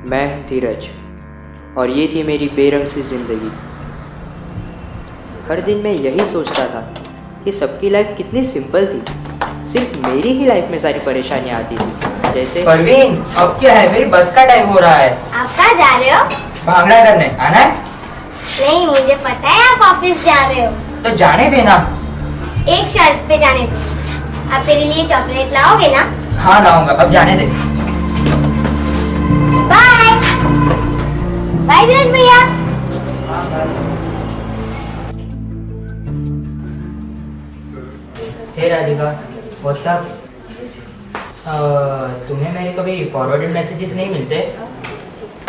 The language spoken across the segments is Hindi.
मैं धीरज, और ये थी मेरी बेरंग सी ज़िंदगी। हर दिन मैं यही सोचता था कि सबकी लाइफ कितनी सिंपल थी, सिर्फ मेरी ही लाइफ में सारी परेशानियाँ आती थी। जैसे परवीन, अब क्या है, मेरी बस का टाइम हो रहा है। आप कहाँ जा रहे हो? भांगड़ा करने आना है? नहीं, मुझे पता है आप ऑफिस जा रहे हो। तो जाने देना। एक शर्त पे जाने दो, आप मेरे लिए चॉकलेट लाओगे ना? हाँ लाऊंगा, अब जाने दे। बाय बाय धीरज भैया। हे राधिका, व्हाट्स अप? तुम्हें मेरे कभी फॉरवर्डेड मैसेजेस नहीं मिलते?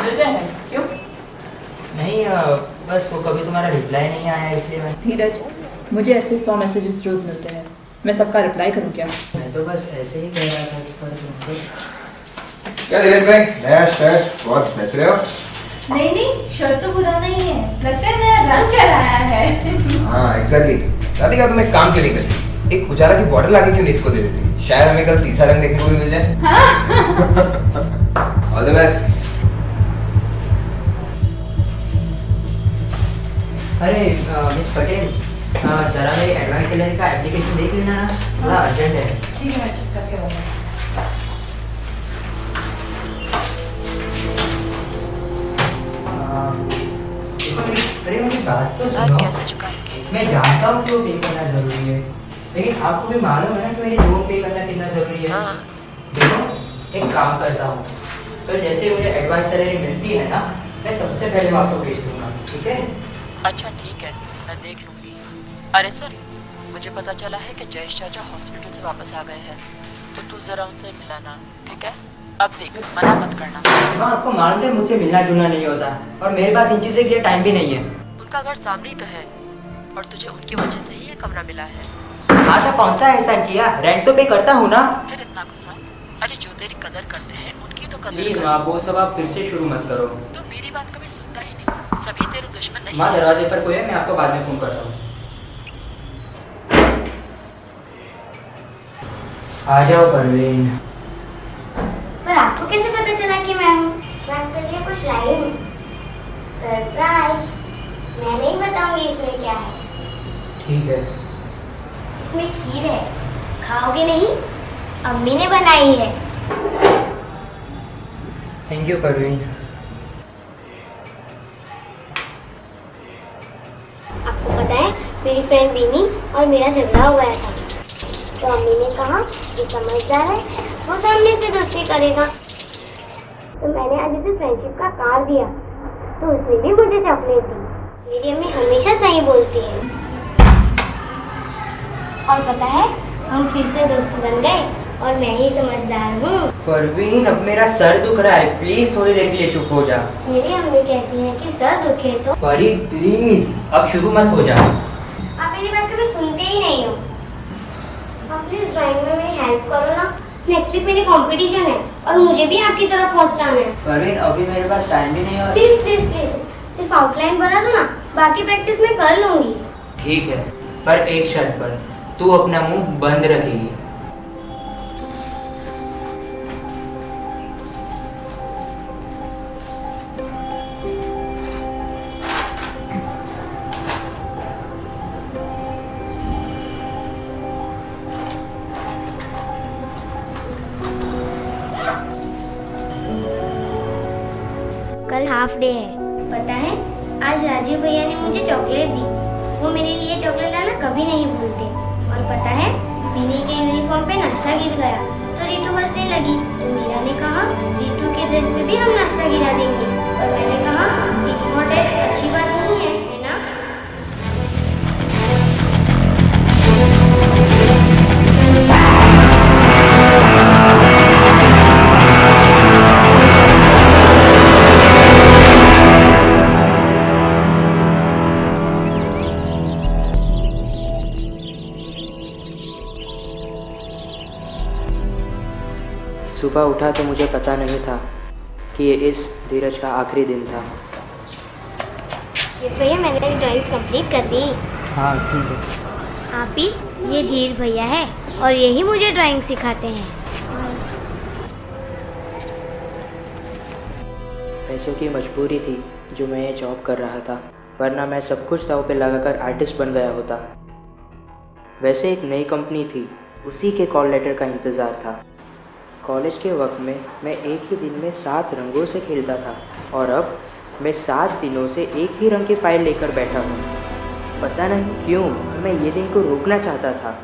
मिलते हैं, क्यों? नहीं, बस वो कभी तुम्हारा रिप्लाई नहीं आया इसलिए मैं धीरज, मुझे ऐसे 100 मैसेजेस रोज मिलते हैं, मैं सबका रिप्लाई करूं क्या? मैं तो बस ऐसे ही कह रहा था कि पर तुमको क्या धीरज भाई, नया शर्ट बहुत बेच रहे हो? नहीं नहीं, शर्ट तो पुराना ही है, लगता है नया रंग चढ़ाया है। हाँ एग्जैक्टली। राधिका तुम एक काम क्यों नहीं करती, एक उजाला की बॉटल आके क्यों नहीं इसको दे देती, शायद हमें कल तीसरा रंग देखने को भी मिल जाए। All the best. अरे मिस पटेल, जरा मेरी एडवांस सैलरी का एप्लीकेशन देख लेना ना, थोड़ा अर्जेंट है। ठीक है, मैं चेक करके बताऊंगा। अरे मेरी बात तो सुनो। कैसे चुकाएंगे? मैं जानता हूँ कि वो पे करना जरूरी है, लेकिन आपको भी मालूम है ना कि मेरी लोन पे करना कितना जरूरी है। हाँ। देखो, एक काम करता हूँ, तो जैसे मुझे एडवांस सैलरी मिलती है ना, मैं सबसे पहले आपको भेज दूंगा, ठीक है? अच्छा ठीक है, मैं देख लूंगी। अरे सॉरी, मुझे पता चला है कि जयेश चाचा हॉस्पिटल से वापस आ गए हैं, तो तू जरा उनसे मिलाना, ठीक है? अब देख, मना मत करना। हाँ, आपको मालूम है मुझसे मिलना जुलना नहीं होता, और मेरे पास इन चीज़ों के लिए टाइम भी नहीं है। उनका घर सामने ही तो है, और तुझे उनकी वजह से ही ये कमरा मिला है। हाँ तो कौन सा एहसान किया, रेंट तो पे करता हूँ ना। फिर इतना गुस्सा? अरे जो तेरी कदर करते हैं उनकी तो कदर प्लीज कर। माँ, वो सब आप फिर से शुरू मत करो। तू मेरी बात कभी सुनता ही नहीं, सभी तेरे दुश्मन नहीं माँ हैं। दरवाजे पर कोई है, मैं आपको बाद में फोन करता हूँ। आ जाओ परवीन। पर आपको कैसे पता चला कि मैं हूँ? मैं आपके लिए कुछ लाई हूँ, सरप्राइज। मैं नहीं बताऊंगी इसमें क्या है। ठीक है। इसमें खीर है, खाओगे नहीं? अम्मी ने बनाई है। Thank you Parveen. आपको पता है, मेरी फ्रेंड बीनी और मेरा झगड़ा हो गया था, तो अम्मी ने कहा कि समझदार है, वो सामने से दोस्ती करेगा। तो मैंने आज उसे फ्रेंडशिप का कार्ड दिया, तो उसने भी मुझे चॉकलेट दी। मेरी अम्मी हमेशा सही बोलती है। और पता है, हम फिर से दोस्त बन गए, और मैं ही समझदार हूँ। परवीन, अब मेरा सर दुख रहा है, प्लीज थोड़ी देर के लिए चुप हो जा। मेरी अम्मी कहती है कि सर दुखे तो। परी प्लीज, अब शुरू मत हो जा। आप मेरी बात कभी सुनते ही नहीं हो। आप प्लीज ड्राइंग में मेरी हेल्प करो ना। नेक्स्ट वीक मेरी कंपटीशन है, और मुझे भी आपकी तरफ फर्स्ट आना है। परवीन, अभी मेरे पास टाइम भी नहीं है। प्लीज प्लीज प्लीज, सिर्फ आउटलाइन बना दो ना, बाकी प्रैक्टिस मैं कर लूंगी। ठीक है, पर एक शर्त पर, तू अपना मुंह बंद रखेगी। कल हाफ डे है, पता है? आज राजीव भैया ने मुझे चॉकलेट दी। वो मेरे लिए चॉकलेट लाना कभी नहीं भूलते। और पता है, बीनी के यूनिफॉर्म पे नाश्ता गिर गया, तो रीटू हंसने लगी। तो मीरा ने कहा रीटू के ड्रेस पे भी हम नाश्ता गिरा देंगे। और मैंने कहा टिट फॉर टैट अच्छी बात नहीं है ना? सुबह उठा तो मुझे पता नहीं था कि ये इस धीरज का आखिरी दिन था। ये भैया, मैंने मेरी ड्राइंग्स कंप्लीट कर दी। हाँ ठीक है। आप ही, ये धीर भैया है, और यही मुझे ड्राइंग सिखाते हैं। पैसों की मजबूरी थी जो मैं ये जॉब कर रहा था, वरना मैं सब कुछ दांव पे लगाकर आर्टिस्ट बन गया होता। वैसे एक नई कंपनी थी, उसी के कॉल लेटर का इंतज़ार था। कॉलेज के वक्त में मैं एक ही दिन में 7 रंगों से खेलता था और अब मैं 7 दिनों से एक ही रंग की फाइल लेकर बैठा हूँ। पता नहीं क्यों मैं ये दिन को रोकना चाहता था,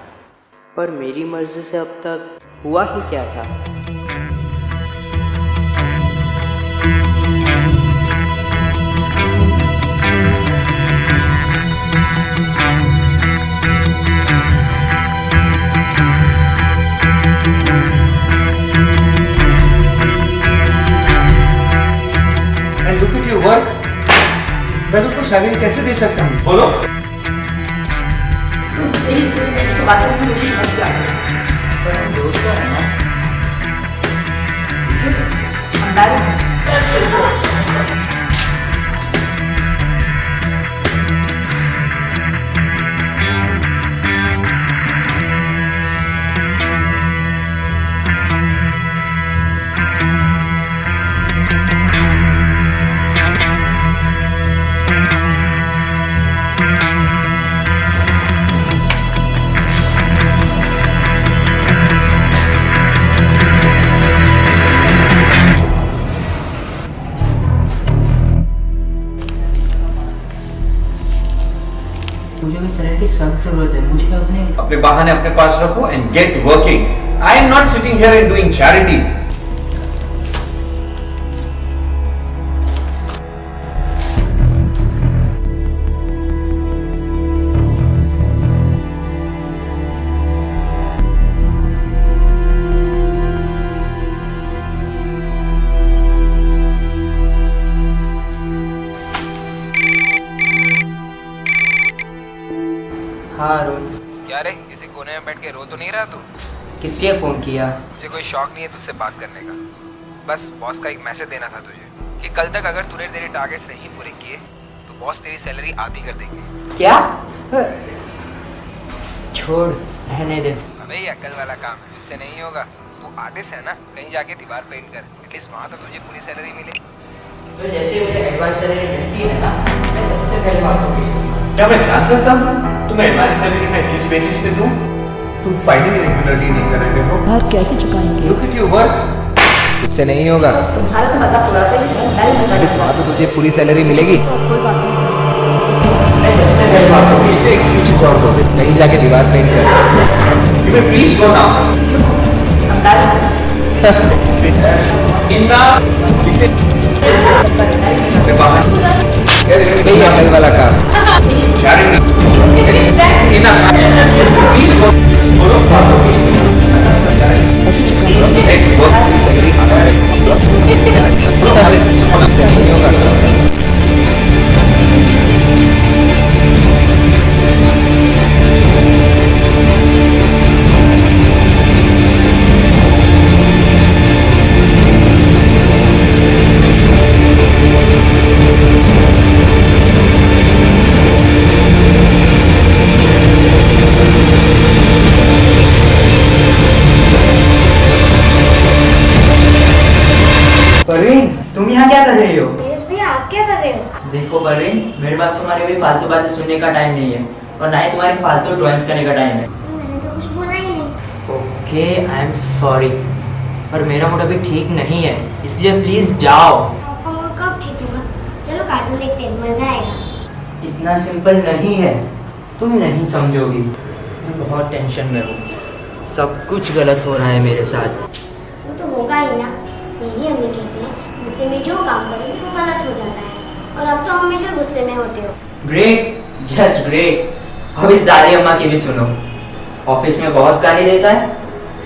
पर मेरी मर्जी से अब तक हुआ ही क्या था। And look at your work. मैं तुमको सैलरी कैसे दे सकता हूँ? बोलो। पर हम दोस्त तो हैं ना। मुझे भी सैलरी की सख्त जरूरत है। मुझे अपने बहाने अपने पास रखो and get working. I am not sitting here and doing charity. हाँ अरुण, क्या रे, किसी कोने में बैठ के रो तो नहीं रहा तू? किस लिए फ़ोन किया? मुझे कोई शौक नहीं है तुझसे बात करने का। बस बॉस का एक मैसेज देना था तुझे कि कल तक अगर तूने तेरे टारगेट्स नहीं पूरे किए तो बॉस तेरी सैलरी आधी कर देंगे। क्या? छोड़, रहने दे। अबे ये अकल वाला काम है, तुझसे नहीं होगा। तू आर्टिस्ट है ना, कहीं जाके दीवार पेंट कर, एटलीस्ट वहाँ तो तुझे पूरी सैलरी मिले। तो जैसे मुझे एडवांस सैलरी मिलती है ना, मैं सबसे पहले आपको भेज दूंगा। क्या मैं जान सकता हूँ तुम्हें एडवांस सैलरी मैं किस बेसिस पे दूँ? तुम फाइनली रेगुलरली नहीं कर रहे हो। घर कैसे चुकाएंगे? Look at your work. तुझसे नहीं होगा। तुम्हारा तो मजाक उड़ाते ही है, मैं भी एटलीस्ट वहाँ तो तुझे पूरी सैलरी मिलेगी। कोई बात नहीं। मैं सबसे पहले आपको भेज दूंगा। Excuses और हो गए। कहीं जाके दीवार पेंट कर। You may please go now. इन्ना अपने बाहर यही अकल वाला काम। charity. इन्ना please go. बोलो कैसे चुकाएंगे? सैलरी तुझसे नहीं होगा। परवीन, तुम यहाँ क्या कर रही हो? तेज भी आप क्या कर रहे हो? देखो परवीन, मेरे पास तुम्हारे भी फालतू बातें सुनने का टाइम नहीं है और ना ही तुम्हारी फालतू ड्राइंग्स करने का टाइम है। मैंने तो कुछ बोला ही नहीं। ओके, आई एम सॉरी, पर मेरा मूड अभी ठीक नहीं है, इसलिए प्लीज जाओ। आपका मूड कब ठीक होगा? चलो कार्टून देखते हैं, मजा आएगा। इतना सिंपल नहीं है, तुम नहीं समझोगी। मैं बहुत टेंशन में हूँ, सब कुछ गलत हो रहा है मेरे साथ। वो तो होगा ही ना। मेरी अम्मी कहती है गुस्से में जो काम करोगे वो गलत हो जाता है, और अब तो हमेशा गुस्से में होते हो। Great, just great. अब इस दादी अम्मा की भी सुनो। ऑफिस में बॉस गाली देता है,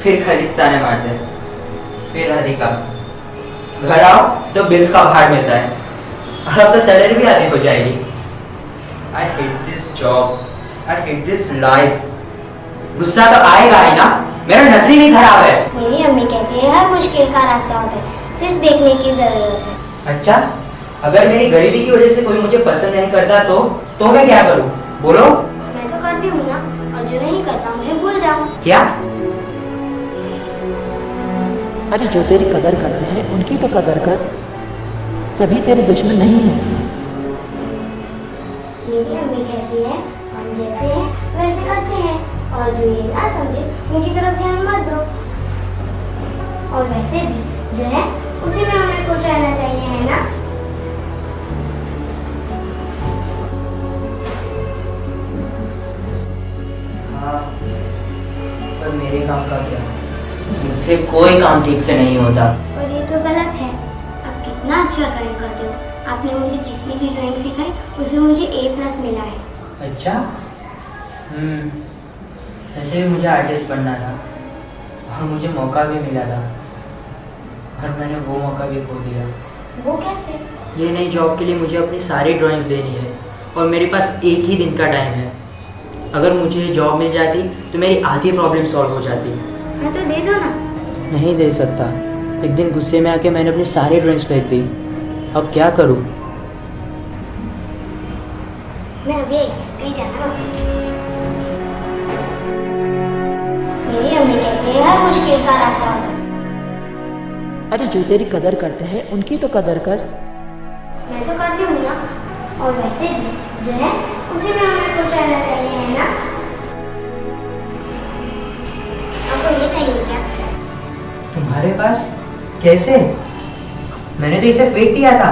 फिर खरीद ताने मारते हैं, फिर राधिका। घर आओ तो बिल्स का भार मिलता है, और अब तो सैलरी भी आधी हो जाएगी। I hate this job, I hate this life. गुस्सा तो आएगा ही ना, मेरा नसीब ही खराब है। मेरी अम्मी कहती है हर मुश्किल का रास्ता होता है, सिर्फ देखने की जरूरत है। अच्छा, अगर मेरी गरीबी की वजह से कोई मुझे पसंद नहीं करता तो मैं क्या करूं? बोलो। मैं तो करती हूँ ना, और जो नहीं करता उन्हें भूल जाऊँ। क्या? अरे जो तेरी कदर करते हैं उनकी तो कदर कर। सभी तेरे दुश्मन नहीं हैं। मेरी अम्मी कहती है हम जैसे हैं वैसे अच्छे हैं, और जो ये ना समझे उनकी तरफ ध्यान मत दो। और वैसे भी जो है उसी में हमें खुश रहना चाहिए, है ना? हाँ, पर मेरे काम का क्या? मुझसे कोई काम ठीक से नहीं होता। और ये तो गलत है। आप कितना अच्छा ड्राइंग करते हो। आपने मुझे जितनी भी ड्राइंग सिखाई उसमें मुझे A+ मिला है। अच्छा, वैसे भी मुझे आर्टिस्ट बनना था और मुझे मौका भी मिला था, और मैंने वो मौका भी खो दिया। वो कैसे? ये नई जॉब के लिए मुझे अपनी सारी ड्राइंग्स देनी है और मेरे पास एक ही दिन का टाइम है। अगर मुझे ये जॉब मिल जाती तो मेरी आधी प्रॉब्लम सॉल्व हो जाती। हाँ तो दे दो ना। नहीं दे सकता। एक दिन गुस्से में आके मैंने अपनी सारी ड्राइंग्स फेंक दी। अब क्या करूँ? मैं अभी कहीं जाना होगा। मेरी अम्मी कहती है हर मुश्किल का रास्ता होता है। अरे जो तेरी कदर करते हैं उनकी तो कदर कर। मैं तो करती हूँ ना, और वैसे भी जो है उसी में हमें खुश रहना चाहिए, है ना? आपको ये चाहिए क्या? तुम्हारे पास? कैसे? मैंने तो इसे फेंक दिया था।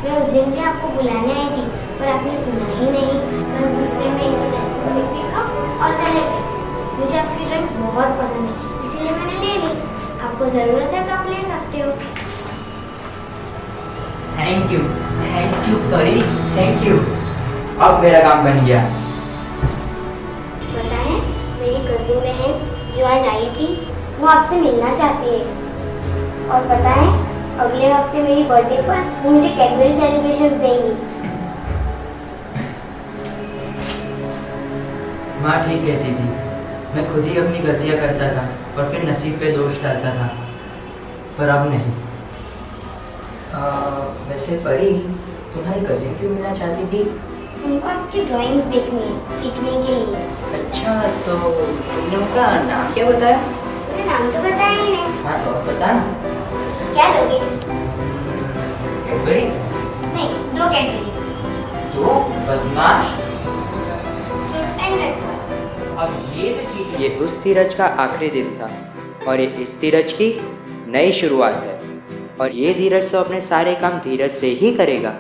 मैं उस दिन भी आपको बुलाने आई थी, पर आपने सुना ही नहीं। बस गुस्से में इसे डस्टबिन में फेंका और चले गए। मुझे आपकी ड्राइंग्स बहुत पसंद है, इसीलिए मैंने ले ली। आपको ज़रूरत है तो आप ले सकते हो। थैंक यू परी, थैंक यू। अब मेरा काम बन गया। पता है मेरी कजिन बहन जो आज आई थी वो आपसे मिलना चाहती है। और पता है अगले हफ्ते मेरी बर्थडे पर वो मुझे कैडबरी सेलिब्रेशंस देंगी। माँ ठीक कहती थी। मैं खुद ही अपनी गलतियाँ करता था और फिर नसीब पे दोष डालता था, पर अब नहीं। वैसे परी, तुम्हारी कजिन क्यों मिलना चाहती थी? उनको आपकी ड्राइंग्स देखनी है सीखने के लिए। अच्छा, तो तुमने उनका नाम क्या बताया? मुझे नाम तो बताया ही नहीं। हाँ तो बता। क्या दोगे? कैडबरी? नहीं, 2 कैडबरीज। तो बदमाश। Fruits and nuts. अब ये तो चीज। ये उस धीरज का आखिरी दिन था और ये इस धीरज की नई शुरुआत है, और ये धीरज तो अपने सारे काम धीरज से ही करेगा।